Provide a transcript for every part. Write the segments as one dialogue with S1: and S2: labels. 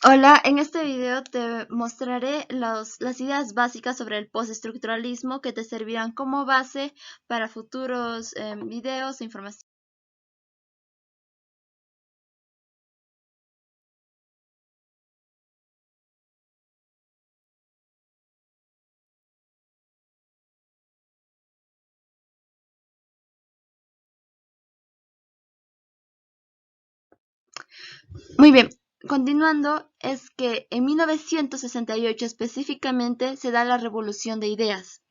S1: Hola, en este video te mostraré las ideas básicas sobre el postestructuralismo que te servirán como base para futuros videos e información. Muy bien, continuando, es que en 1968 específicamente se da la revolución de ideas,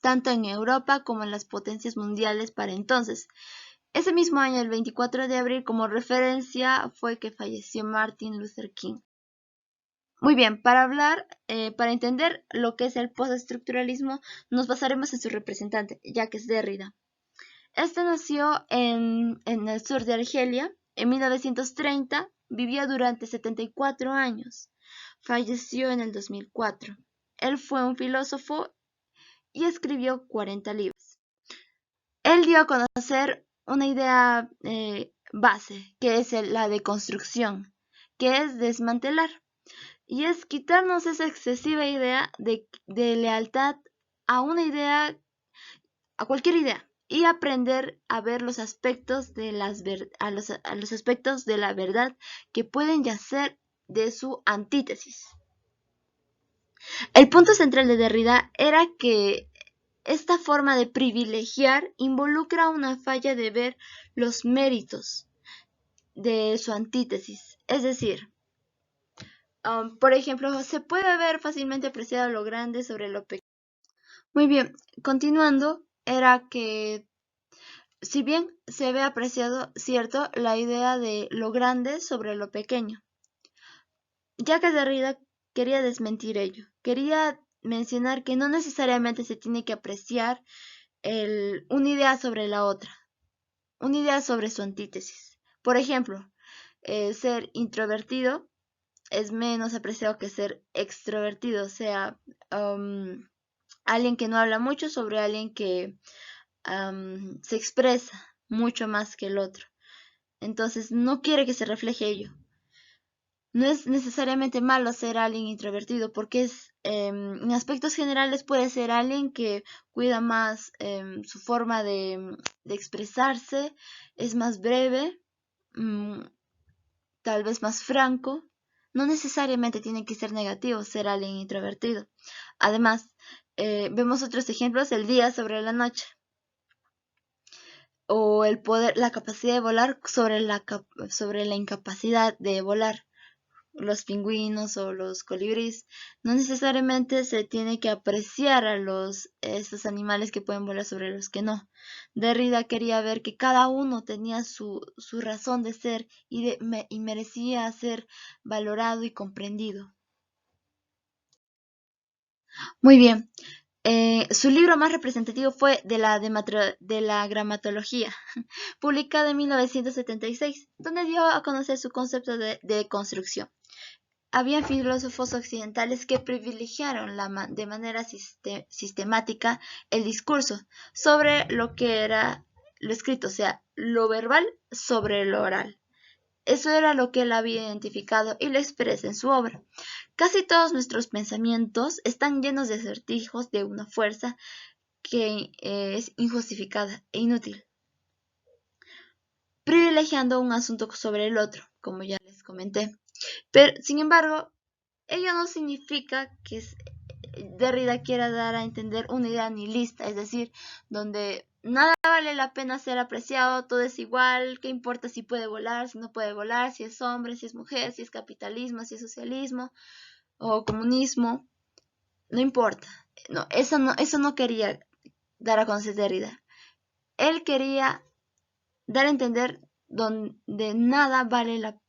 S1: tanto en Europa como en las potencias mundiales para entonces. Ese mismo año, el 24 de abril, como referencia, fue que falleció Martin Luther King. Muy bien, para entender lo que es el postestructuralismo, nos basaremos en su representante, Jacques Derrida. Este nació en el sur de Argelia en 1930, vivió durante 74 años, falleció en el 2004. Él fue un filósofo y escribió 40 libros. Él dio a conocer una idea base, que es la deconstrucción, que es desmantelar. Y es quitarnos esa excesiva idea de lealtad a una idea, a cualquier idea, y aprender a ver los aspectos de los aspectos de la verdad que pueden yacer de su antítesis. El punto central de Derrida era que esta forma de privilegiar involucra una falla de ver los méritos de su antítesis, es decir, por ejemplo, se puede ver fácilmente apreciado lo grande sobre lo pequeño. Muy bien, continuando, era que si bien se ve apreciado, cierto, la idea de lo grande sobre lo pequeño, ya que Derrida quería desmentir ello, quería mencionar que no necesariamente se tiene que apreciar una idea sobre la otra, una idea sobre su antítesis. Por ejemplo, ser introvertido es menos apreciado que ser extrovertido, o sea, alguien que no habla mucho sobre alguien que se expresa mucho más que el otro. Entonces no quiere que se refleje ello. No es necesariamente malo ser alguien introvertido, porque en aspectos generales puede ser alguien que cuida más su forma de expresarse, es más breve, mm, tal vez más franco. No necesariamente tiene que ser negativo ser alguien introvertido. Además, vemos otros ejemplos, el día sobre la noche, o el poder, la capacidad de volar sobre la incapacidad de volar. Los pingüinos o los colibríes, no necesariamente se tiene que apreciar a estos animales que pueden volar sobre los que no. Derrida quería ver que cada uno tenía su razón de ser y merecía ser valorado y comprendido. Muy bien. Su libro más representativo fue de la gramatología, publicado en 1976, donde dio a conocer su concepto de construcción. Había filósofos occidentales que privilegiaron de manera sistemática el discurso sobre lo que era lo escrito, o sea, lo verbal sobre lo oral. Eso era lo que él había identificado y lo expresa en su obra. Casi todos nuestros pensamientos están llenos de acertijos de una fuerza que es injustificada e inútil, privilegiando un asunto sobre el otro, como ya les comenté. Pero, sin embargo, ello no significa que Derrida quiera dar a entender una idea nihilista, es decir, donde nada vale la pena ser apreciado, todo es igual, qué importa si puede volar, si no puede volar, si es hombre, si es mujer, si es capitalismo, si es socialismo o comunismo, no importa. No, eso no quería dar a conocer Derrida. Él quería dar a entender donde nada vale la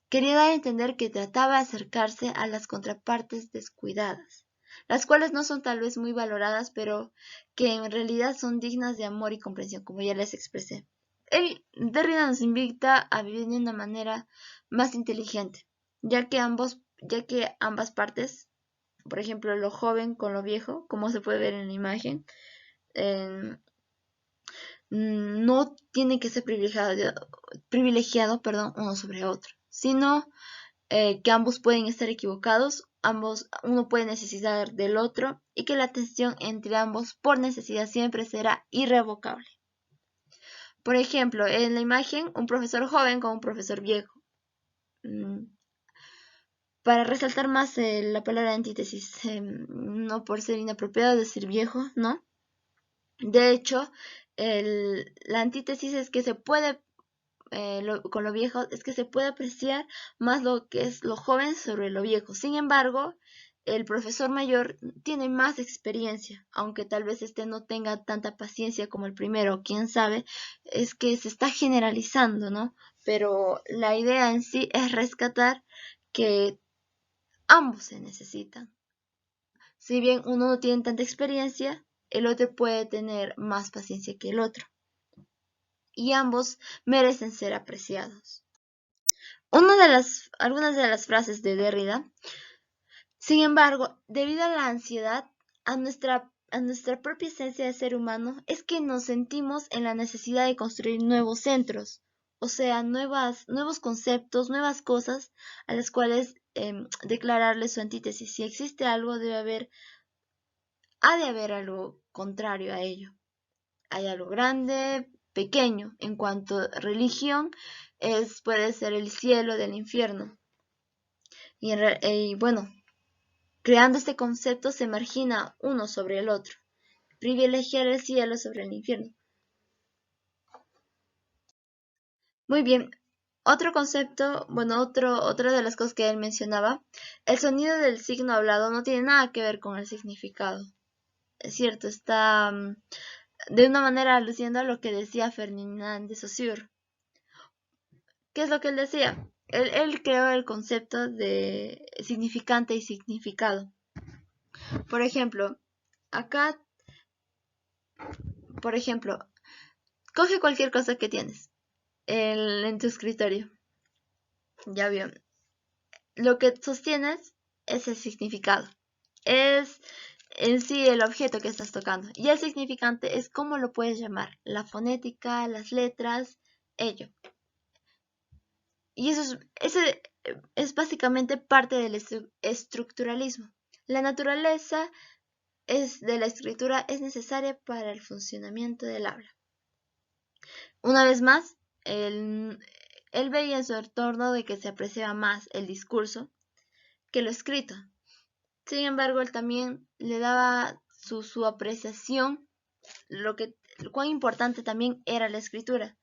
S1: Quería dar a entender que trataba de acercarse a las contrapartes descuidadas, las cuales no son tal vez muy valoradas, pero que en realidad son dignas de amor y comprensión, como ya les expresé. Derrida nos invita a vivir de una manera más inteligente, ya que ambas partes, por ejemplo, lo joven con lo viejo, como se puede ver en la imagen, eh, no tiene que ser privilegiado, uno sobre otro, sino que ambos pueden estar equivocados, uno puede necesitar del otro y que la tensión entre ambos por necesidad siempre será irrevocable. Por ejemplo, en la imagen, un profesor joven con un profesor viejo. Para resaltar más la palabra antítesis, no por ser inapropiado decir viejo, ¿no? De hecho, la antítesis es que se puede, con lo viejo, es que se puede apreciar más lo que es lo joven sobre lo viejo. Sin embargo, el profesor mayor tiene más experiencia, aunque tal vez este no tenga tanta paciencia como el primero, quién sabe, es que se está generalizando, ¿no? Pero la idea en sí es rescatar que ambos se necesitan. Si bien uno no tiene tanta experiencia, el otro puede tener más paciencia que el otro. Y ambos merecen ser apreciados. Algunas de las frases de Derrida, sin embargo, debido a la ansiedad, a nuestra propia esencia de ser humano, es que nos sentimos en la necesidad de construir nuevos centros, o sea, nuevos conceptos, nuevas cosas a las cuales declararle su antítesis. Si existe algo, ha de haber algo contrario a ello. Hay algo grande, pequeño. En cuanto a religión, puede ser el cielo del infierno. Y bueno, creando este concepto se margina uno sobre el otro. Privilegiar el cielo sobre el infierno. Muy bien. Otro concepto, bueno, otra de las cosas que él mencionaba, el sonido del signo hablado no tiene nada que ver con el significado. Es cierto, está de una manera aludiendo a lo que decía Ferdinand de Saussure. ¿Qué es lo que él decía? Él creó el concepto de significante y significado. Por ejemplo, acá, coge cualquier cosa que tienes en tu escritorio. Ya vio. Lo que sostienes es el significado. Es en sí el objeto que estás tocando. Y el significante es cómo lo puedes llamar. La fonética, las letras, ello. Y eso es básicamente parte del estructuralismo. La naturaleza de la escritura es necesaria para el funcionamiento del habla. Una vez más, él veía en su entorno de que se apreciaba más el discurso que lo escrito. Sin embargo, él también le daba su apreciación, cuán importante también era la escritura.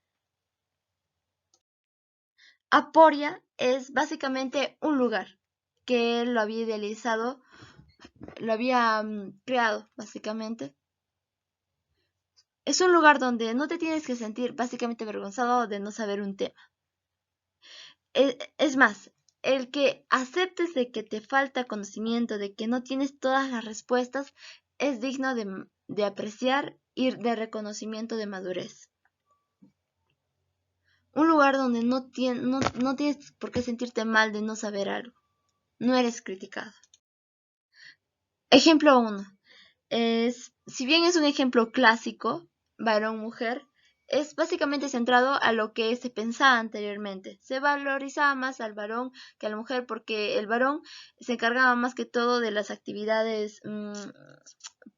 S1: Aporia es básicamente un lugar que él lo había idealizado, lo había creado básicamente. Es un lugar donde no te tienes que sentir básicamente avergonzado de no saber un tema. Es más, el que aceptes de que te falta conocimiento, de que no tienes todas las respuestas, es digno de apreciar y de reconocimiento de madurez. Un lugar donde no tienes por qué sentirte mal de no saber algo. No eres criticado. Ejemplo 1. Si bien es un ejemplo clásico, varón-mujer, es básicamente centrado a lo que se pensaba anteriormente. Se valorizaba más al varón que a la mujer porque el varón se encargaba más que todo de las actividades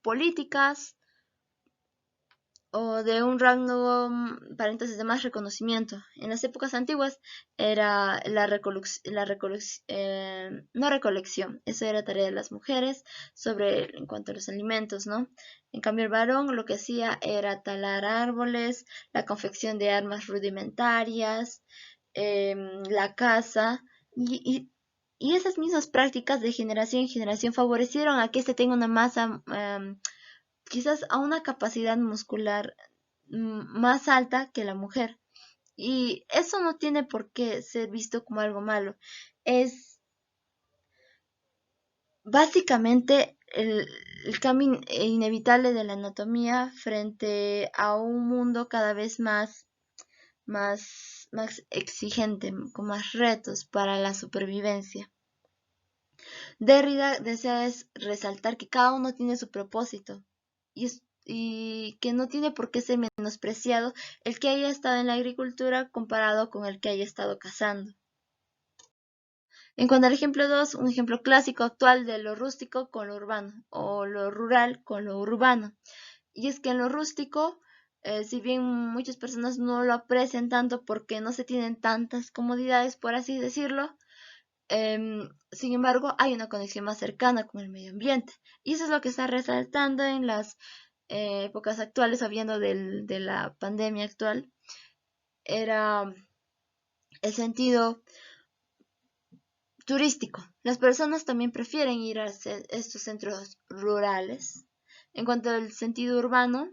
S1: políticas o de un rango para entonces de más reconocimiento. En las épocas antiguas era no recolección, eso era tarea de las mujeres en cuanto a los alimentos, ¿no? En cambio el varón lo que hacía era talar árboles, la confección de armas rudimentarias, la caza y esas mismas prácticas de generación en generación favorecieron a que este tenga una masa quizás a una capacidad muscular más alta que la mujer. Y eso no tiene por qué ser visto como algo malo. Es básicamente el cambio inevitable de la anatomía frente a un mundo cada vez más exigente, con más retos para la supervivencia. Derrida desea resaltar que cada uno tiene su propósito y que no tiene por qué ser menospreciado el que haya estado en la agricultura comparado con el que haya estado cazando. En cuanto al ejemplo 2, un ejemplo clásico actual de lo rústico con lo urbano, o lo rural con lo urbano. Y es que en lo rústico, si bien muchas personas no lo aprecian tanto porque no se tienen tantas comodidades, por así decirlo, sin embargo, hay una conexión más cercana con el medio ambiente. Y eso es lo que está resaltando en las épocas actuales, sabiendo de la pandemia actual, era el sentido turístico. Las personas también prefieren ir a estos centros rurales. En cuanto al sentido urbano,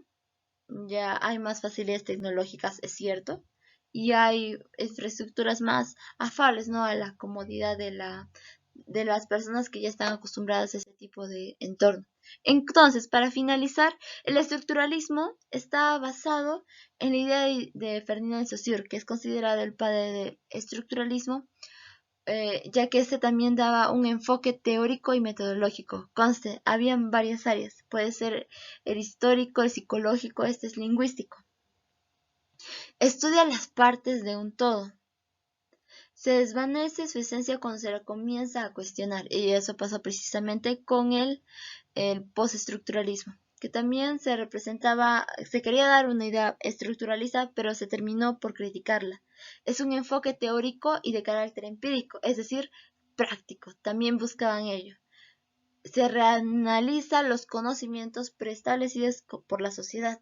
S1: ya hay más facilidades tecnológicas, es cierto, y hay infraestructuras más afables, ¿no? A la comodidad de las personas que ya están acostumbradas a ese tipo de entorno. Entonces, para finalizar, el estructuralismo está basado en la idea de Ferdinand Saussure, que es considerado el padre del estructuralismo, ya que este también daba un enfoque teórico y metodológico. Conste, habían varias áreas, puede ser el histórico, el psicológico, este es lingüístico. Estudia las partes de un todo. Se desvanece su esencia cuando se la comienza a cuestionar, y eso pasa precisamente con el postestructuralismo, que también se quería dar una idea estructuralista, pero se terminó por criticarla. Es un enfoque teórico y de carácter empírico, es decir, práctico, también buscaban ello. Se reanaliza los conocimientos preestablecidos por la sociedad.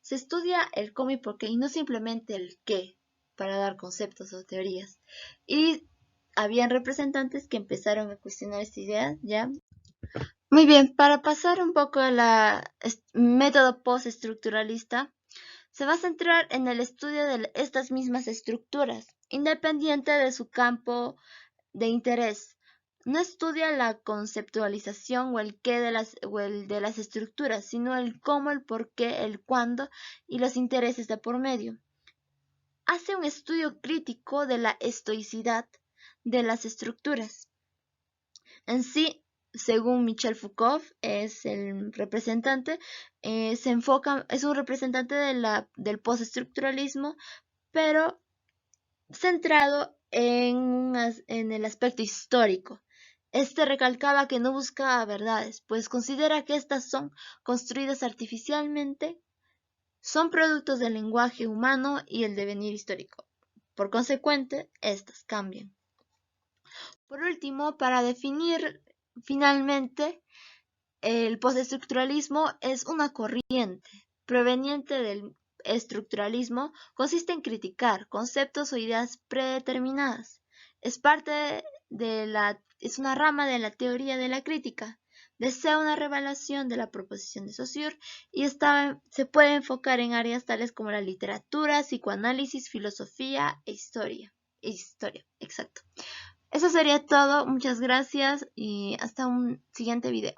S1: Se estudia el cómo y por qué, y no simplemente el qué, para dar conceptos o teorías. Y habían representantes que empezaron a cuestionar esta idea, ¿ya? Muy bien, para pasar un poco al método postestructuralista, se va a centrar en el estudio de estas mismas estructuras, independiente de su campo de interés. No estudia la conceptualización o el qué o el de las estructuras, sino el cómo, el por qué, el cuándo y los intereses de por medio. Hace un estudio crítico de la estoicidad de las estructuras. En sí, según Michel Foucault, es el representante, es un representante del postestructuralismo, pero centrado en el aspecto histórico. Este recalcaba que no buscaba verdades, pues considera que estas son construidas artificialmente, son productos del lenguaje humano y el devenir histórico. Por consecuente, estas cambian. Por último, para definir finalmente, el postestructuralismo es una corriente proveniente del estructuralismo, consiste en criticar conceptos o ideas predeterminadas. Es una rama de la teoría de la crítica. Desea una revelación de la proposición de Saussure y se puede enfocar en áreas tales como la literatura, psicoanálisis, filosofía e historia. Exacto. Eso sería todo. Muchas gracias y hasta un siguiente video.